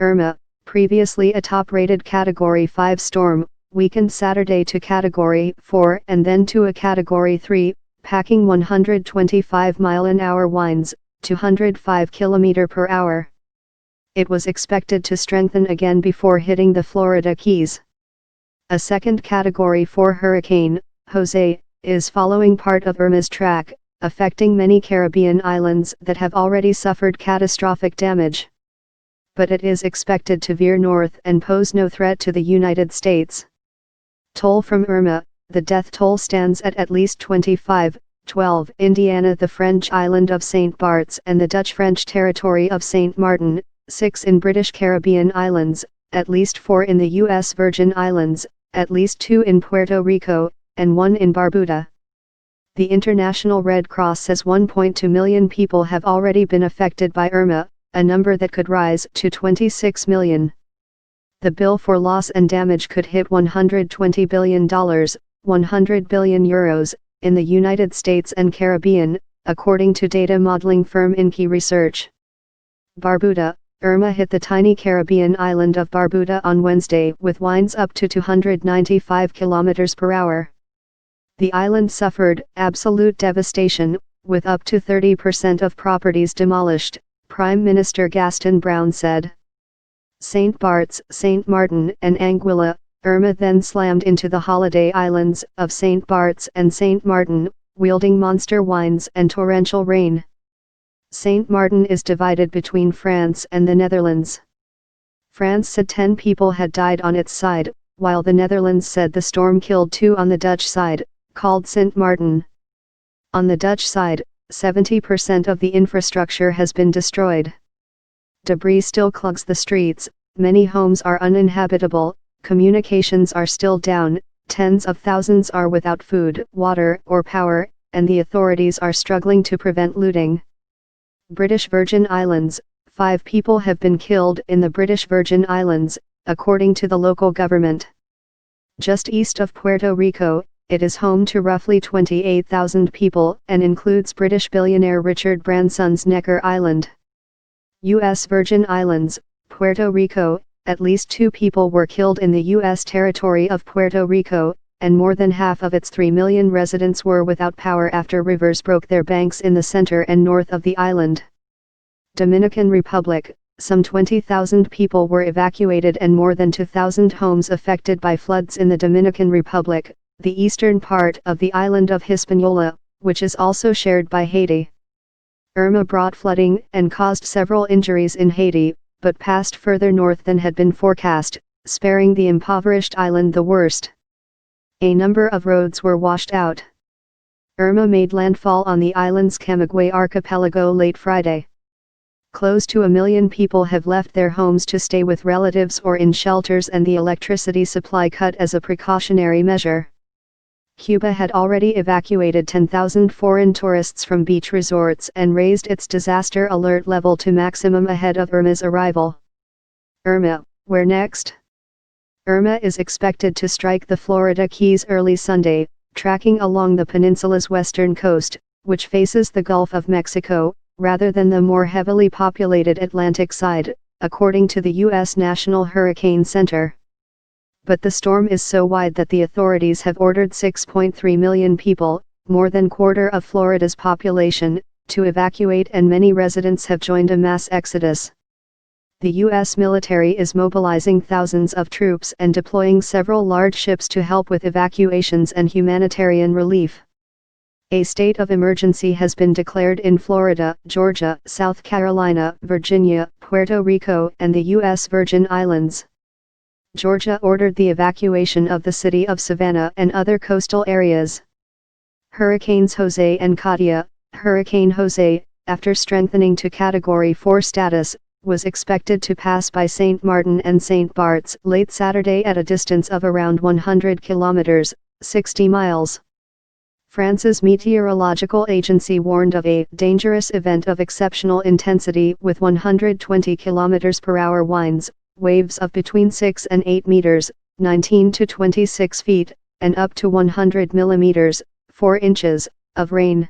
Irma, previously a top-rated Category 5 storm, weakened Saturday to Category 4 and then to a Category 3, packing 125-mile-an-hour winds, 205 km/h. It was expected to strengthen again before hitting the Florida Keys. A second Category 4 hurricane, Jose, is following part of Irma's track, affecting many Caribbean islands that have already suffered catastrophic damage. But it is expected to veer north and pose no threat to the United States. Toll from Irma, the death toll stands at least 25, 12 Indiana, the French island of St. Barts and the Dutch French territory of St. Martin, 6 in British Caribbean islands, at least 4 in the U.S. Virgin Islands, at least 2 in Puerto Rico, and 1 in Barbuda. The International Red Cross says 1.2 million people have already been affected by Irma, a number that could rise to 26 million. The bill for loss and damage could hit $120 billion, 100 billion euros, in the United States and Caribbean, according to data modeling firm Inky Research. Barbuda. Irma hit the tiny Caribbean island of Barbuda on Wednesday with winds up to 295 km/h. The island suffered absolute devastation, with up to 30% of properties demolished, Prime Minister Gaston Brown said. St. Barts, St. Martin and Anguilla, Irma then slammed into the holiday islands of St. Barts and St. Martin, wielding monster winds and torrential rain. St. Martin is divided between France and the Netherlands. France said 10 people had died on its side, while the Netherlands said the storm killed 2 on the Dutch side, called St. Martin. On the Dutch side, 70% of the infrastructure has been destroyed. Debris still clogs the streets, many homes are uninhabitable, communications are still down, tens of thousands are without food, water or power, and the authorities are struggling to prevent looting. British Virgin Islands, 5 people have been killed in the British Virgin Islands, according to the local government. Just east of Puerto Rico, it is home to roughly 28,000 people and includes British billionaire Richard Branson's Necker Island. U.S. Virgin Islands, Puerto Rico, at least 2 people were killed in the U.S. territory of Puerto Rico, and more than half of its 3 million residents were without power after rivers broke their banks in the center and north of the island. Dominican Republic, some 20,000 people were evacuated and more than 2,000 homes affected by floods in the Dominican Republic, the eastern part of the island of Hispaniola, which is also shared by Haiti. Irma brought flooding and caused several injuries in Haiti, but passed further north than had been forecast, sparing the impoverished island the worst. A number of roads were washed out. Irma made landfall on the island's Camagüey archipelago late Friday. Close to 1 million people have left their homes to stay with relatives or in shelters, and the electricity supply cut as a precautionary measure. Cuba had already evacuated 10,000 foreign tourists from beach resorts and raised its disaster alert level to maximum ahead of Irma's arrival. Irma, where next? Irma is expected to strike the Florida Keys early Sunday, tracking along the peninsula's western coast, which faces the Gulf of Mexico, rather than the more heavily populated Atlantic side, according to the U.S. National Hurricane Center. But the storm is so wide that the authorities have ordered 6.3 million people, more than quarter of Florida's population, to evacuate, and many residents have joined a mass exodus. The U.S. military is mobilizing thousands of troops and deploying several large ships to help with evacuations and humanitarian relief. A state of emergency has been declared in Florida, Georgia, South Carolina, Virginia, Puerto Rico, and the U.S. Virgin Islands. Georgia ordered the evacuation of the city of Savannah and other coastal areas. Hurricanes Jose and Katia. Hurricane Jose, after strengthening to Category 4 status, was expected to pass by St. Martin and St. Barts late Saturday at a distance of around 100 kilometers, 60 miles. France's meteorological agency warned of a dangerous event of exceptional intensity with 120 km/h winds, waves of between 6 and 8 meters, 19 to 26 feet, and up to 100 millimeters, 4 inches, of rain.